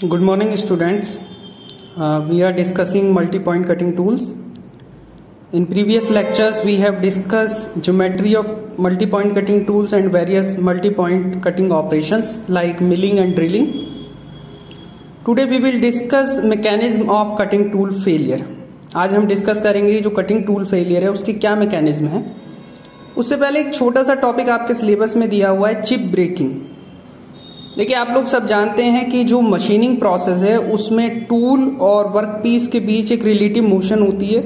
Good morning, students. We are discussing multi-point cutting tools. In previous lectures, we have discussed geometry of multi-point cutting tools and various multi-point cutting operations like milling and drilling. Today we will discuss mechanism of cutting tool failure. आज हम discuss करेंगे जो cutting tool failure है उसकी क्या mechanism है। उससे पहले एक छोटा सा टॉपिक आपके सिलेबस में दिया हुआ है, चिप ब्रेकिंग। देखिए, आप लोग सब जानते हैं कि जो मशीनिंग प्रोसेस है उसमें टूल और वर्कपीस के बीच एक रिलेटिव मोशन होती है।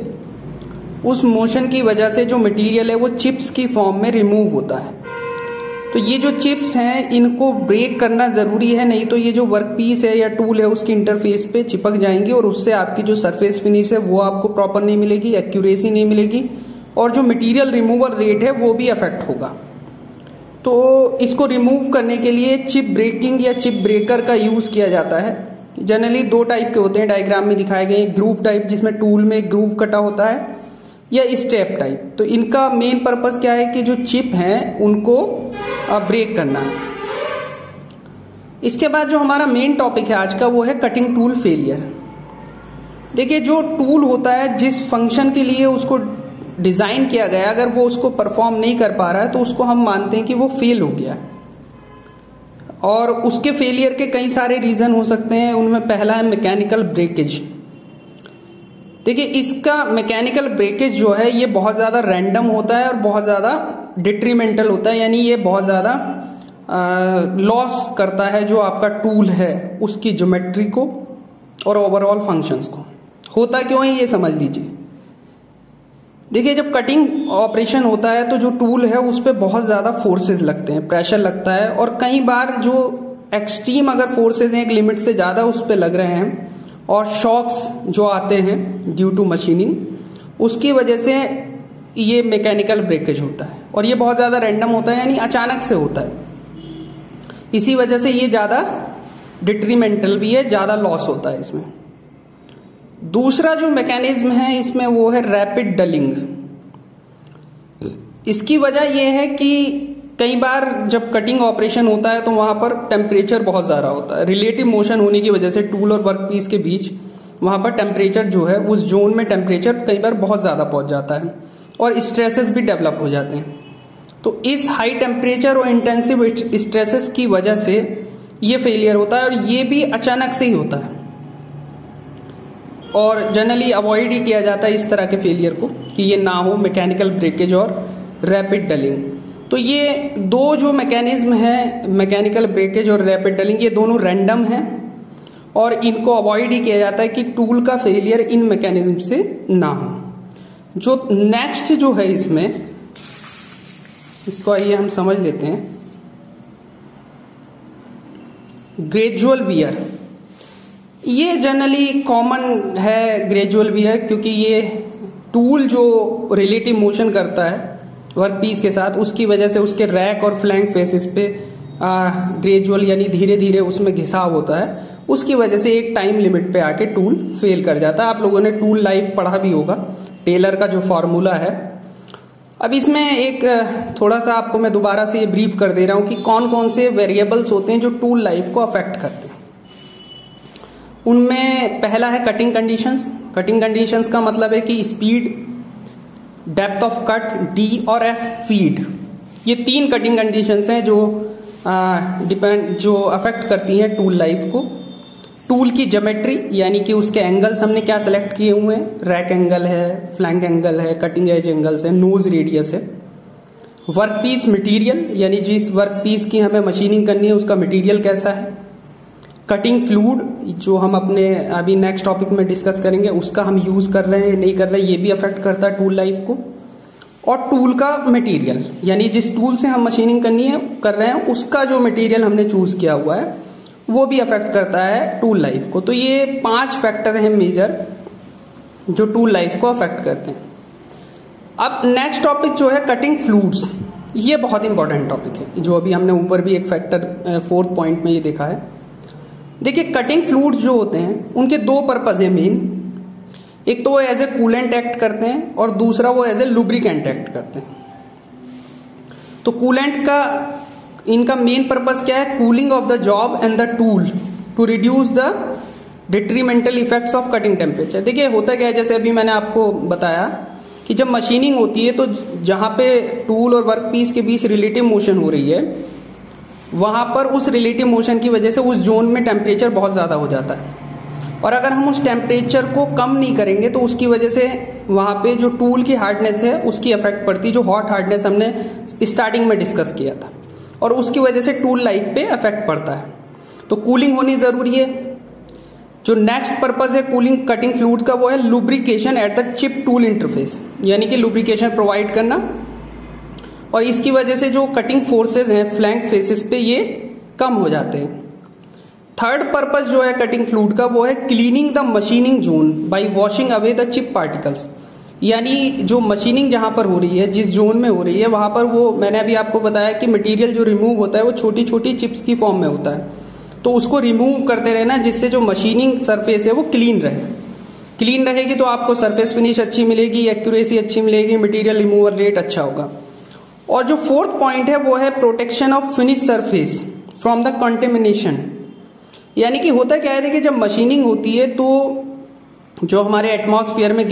उस मोशन की वजह से जो मटेरियल है वो चिप्स की फॉर्म में रिमूव होता है। तो ये जो चिप्स हैं इनको ब्रेक करना ज़रूरी है, नहीं तो ये जो वर्कपीस है या टूल है उसकी इंटरफेस पे चिपक जाएंगी और उससे आपकी जो सरफेस फिनिश है वो आपको प्रॉपर नहीं मिलेगी, एक्यूरेसी नहीं मिलेगी और जो मटेरियल रिमूवल रेट है वो भी अफेक्ट होगा। तो इसको रिमूव करने के लिए चिप ब्रेकिंग या चिप ब्रेकर का यूज़ किया जाता है। जनरली दो टाइप के होते हैं, डायग्राम में दिखाए गए, ग्रूव टाइप जिसमें टूल में ग्रूव कटा होता है या स्टेप टाइप। तो इनका मेन पर्पस क्या है कि जो चिप हैं उनको ब्रेक करना है। इसके बाद जो हमारा मेन टॉपिक है आज का वो है कटिंग टूल फेलियर। देखिए, जो टूल होता है जिस फंक्शन के लिए उसको डिजाइन किया गया, अगर वो उसको परफॉर्म नहीं कर पा रहा है तो उसको हम मानते हैं कि वो फेल हो गया है। और उसके फेलियर के कई सारे रीजन हो सकते हैं। उनमें पहला है मैकेनिकल ब्रेकेज। देखिए, इसका मैकेनिकल ब्रेकेज जो है ये बहुत ज़्यादा रैंडम होता है और बहुत ज़्यादा डिट्रीमेंटल होता है, यानी ये बहुत ज़्यादा लॉस करता है जो आपका टूल है उसकी ज्योमेट्री को और ओवरऑल फंक्शंस को। होता क्यों है ये समझ लीजिए। देखिए, जब कटिंग ऑपरेशन होता है तो जो टूल है उस पर बहुत ज़्यादा फोर्सेस लगते हैं, प्रेशर लगता है और कई बार जो एक्सट्रीम अगर फोर्सेस हैं, एक लिमिट से ज़्यादा उस पर लग रहे हैं और शॉक्स जो आते हैं ड्यू टू मशीनिंग, उसकी वजह से ये मैकेनिकल ब्रेकेज होता है और ये बहुत ज़्यादा रैंडम होता है, यानी अचानक से होता है। इसी वजह से ये ज़्यादा डिट्रीमेंटल भी है, ज़्यादा लॉस होता है इसमें। दूसरा जो मैकेनिज्म है इसमें वो है रैपिड डलिंग। इसकी वजह यह है कि कई बार जब कटिंग ऑपरेशन होता है तो वहां पर टेम्परेचर बहुत ज़्यादा होता है। रिलेटिव मोशन होने की वजह से टूल और वर्कपीस के बीच वहां पर टेम्परेचर जो है उस जोन में टेम्परेचर कई बार बहुत ज़्यादा पहुंच जाता है और स्ट्रेसेस भी डेवलप हो जाते हैं। तो इस हाई टेम्परेचर और इंटेंसिव स्ट्रेसेस की वजह से ये फेलियर होता है और ये भी अचानक से ही होता है और जनरली अवॉइड ही किया जाता है इस तरह के फेलियर को कि ये ना हो, मैकेनिकल ब्रेकेज और रैपिड डलिंग। तो ये दो जो मैकेनिज्म है, मैकेनिकल ब्रेकेज और रैपिड डलिंग, ये दोनों रैंडम हैं और इनको अवॉइड ही किया जाता है कि टूल का फेलियर इन मैकेनिज्म से ना हो। जो नेक्स्ट जो है इसमें, इसको आइए हम समझ लेते हैं, ग्रेजुअल वियर। ये जनरली कॉमन है ग्रेजुअल वियर, क्योंकि ये टूल जो रिलेटिव मोशन करता है वर्कपीस के साथ उसकी वजह से उसके रैक और फ्लैंक फेसेस पे ग्रेजुअल यानी धीरे धीरे उसमें घिसाव होता है। उसकी वजह से एक टाइम लिमिट पे आके टूल फेल कर जाता है। आप लोगों ने टूल लाइफ पढ़ा भी होगा, टेलर का जो फॉर्मूला है। अब इसमें एक थोड़ा सा आपको मैं दोबारा से ये ब्रीफ कर दे रहा हूं कि कौन कौन से वेरिएबल्स होते हैं जो टूल लाइफ को अफेक्ट करते हैं। उनमें पहला है कटिंग कंडीशंस। कटिंग कंडीशंस का मतलब है कि speed, depth of cut, D और एफ फीड। ये तीन कटिंग कंडीशंस हैं जो अफेक्ट करती हैं टूल लाइफ को। टूल की ज्योमेट्री यानी कि उसके एंगल्स हमने क्या सेलेक्ट किए हुए हैं, रैक एंगल है, फ्लैंक एंगल है, कटिंग एज एंगल्स है, नोज रेडियस है। वर्कपीस मटेरियल यानी जिस वर्कपीस की हमें मशीनिंग करनी है उसका मटेरियल कैसा है। कटिंग फ्लूइड जो हम अपने अभी नेक्स्ट टॉपिक में डिस्कस करेंगे उसका हम यूज कर रहे हैं नहीं कर रहे हैं, ये भी अफेक्ट करता है टूल लाइफ को। और टूल का मटेरियल यानी जिस टूल से हम मशीनिंग कर रहे हैं उसका जो मटेरियल हमने चूज किया हुआ है वो भी अफेक्ट करता है टूल लाइफ को। तो ये 5 फैक्टर हैं मेजर जो टूल लाइफ को अफेक्ट करते हैं। अब नेक्स्ट टॉपिक जो है कटिंग फ्लूइड्स, ये बहुत इंपॉर्टेंट टॉपिक है जो अभी हमने ऊपर भी एक फैक्टर 4th पॉइंट में ये देखा है। देखिए, कटिंग फ्लूइड्स जो होते हैं उनके दो पर्पज है मेन। एक तो वो एज ए कूलेंट एक्ट करते हैं और दूसरा वो एज ए लुब्रिकेंट एक्ट करते हैं। तो कूलेंट का इनका मेन पर्पस क्या है, cooling of the job and the tool to reduce the detrimental effects of cutting temperature. देखिए होता क्या है, जैसे अभी मैंने आपको बताया कि जब मशीनिंग होती है तो जहां पे टूल और वर्क पीस के बीच रिलेटिव मोशन हो रही है, वहां पर उस रिलेटिव मोशन की वजह से उस जोन में टेम्परेचर बहुत ज्यादा हो जाता है, और अगर हम उस टेम्परेचर को कम नहीं करेंगे तो उसकी वजह से वहां पे जो टूल की हार्डनेस है उसकी इफेक्ट पड़ती है, जो हॉट हार्डनेस हमने स्टार्टिंग में डिस्कस किया था, और उसकी वजह से टूल लाइफ पे इफेक्ट पड़ता है। तो कूलिंग होनी जरूरी है। जो नेक्स्ट पर्पज है कूलिंग कटिंग फ्लूइड का, वो है lubrication at the chip tool interface, यानी कि लुब्रिकेशन प्रोवाइड करना, और इसकी वजह से जो कटिंग फोर्सेस हैं फ्लैंक फेसेस पे ये कम हो जाते हैं। थर्ड पर्पज जो है कटिंग फ्लूइड का, वो है cleaning the machining zone bye washing away the chip particles, यानी जो मशीनिंग जहां पर हो रही है, जिस जोन में हो रही है, वहां पर वो मैंने अभी आपको बताया कि मटेरियल जो रिमूव होता है वो छोटी छोटी चिप्स की फॉर्म में होता है, तो उसको रिमूव करते रहना जिससे जो मशीनिंग सरफेस है वो क्लीन रहे। क्लीन रहेगी तो आपको सरफेस फिनिश अच्छी मिलेगी, एक्यूरेसी अच्छी मिलेगी, मटेरियल रिमूवल रेट अच्छा होगा। और जो फोर्थ पॉइंट है वो है protection of finish surface from the contamination, यानी कि होता क्या है, देखिए जब मशीनिंग होती है तो जो हमारे एटमॉस्फेयर में